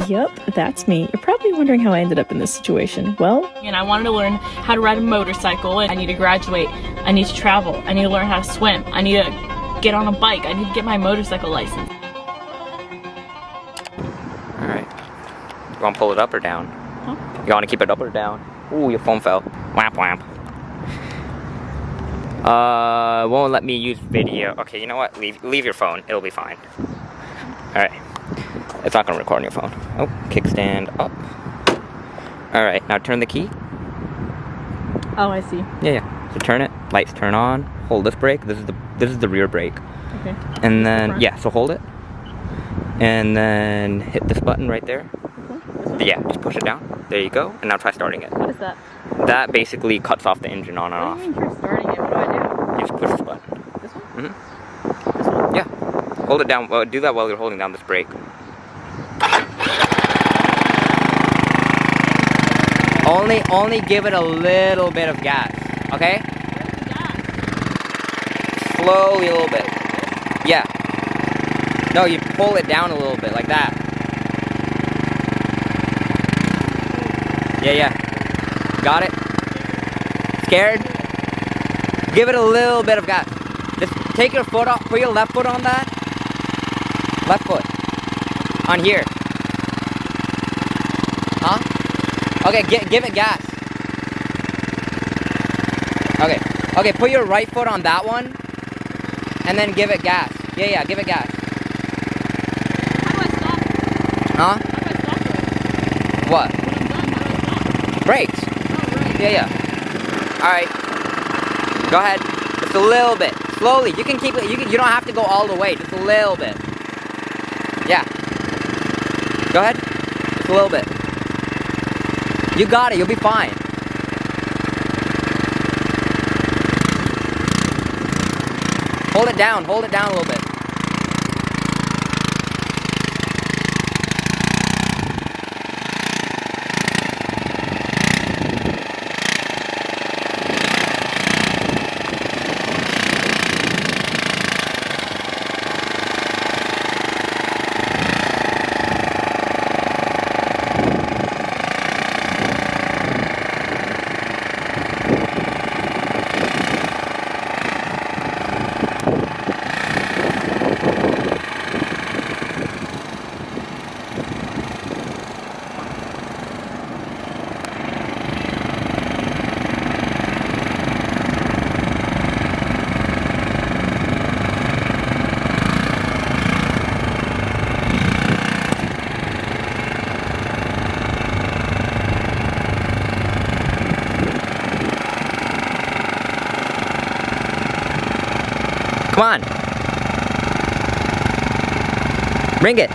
Yep, that's me. You're probably wondering how I ended up in this situation. Well, And I wanted to learn how to ride a motorcycle. I need to graduate. I need to travel. I need to learn how to swim. I need to get on a bike. I need to get my motorcycle license. Alright. You want to pull it up or down? Huh? You want to keep it up or down? Ooh, your phone fell. Whap whap. Won't let me use video. Okay, you know what? Leave your phone. It'll be fine. Alright. It's not gonna record on your phone. Oh, kickstand up. Alright, now turn the key. Oh, I see. Yeah. So turn it. Lights turn on. Hold this brake. This is the rear brake. Okay. And then yeah, so hold it. And then hit this button right there. Yeah, just push it down. There you go. And now try starting it. What is that? That basically cuts off the engine on and off. What do you mean you're starting it? What do I do? You just push this button. This one? Mm-hmm. This one? Yeah. Hold it down. Well, do that while you're holding down this brake. Only give it a little bit of gas. Okay? Slowly a little bit. Yeah. No, you pull it down a little bit, like that. Yeah. Got it? Scared? Give it a little bit of gas. Just take your foot off, put your left foot on that. Left foot. On here. Huh? Okay, give it gas. Okay, put your right foot on that one. And then give it gas. Yeah, give it gas. How do I stop? Huh? How do I stop it? What? When I'm done, how do I stop? Brakes. Oh, right. Yeah. Alright. Go ahead. Just a little bit. Slowly. You can keep it. You don't have to go all the way. Just a little bit. Yeah. Go ahead. Just a little bit. You got it. You'll be fine. Hold it down. Hold it down a little bit. Come on. Bring it.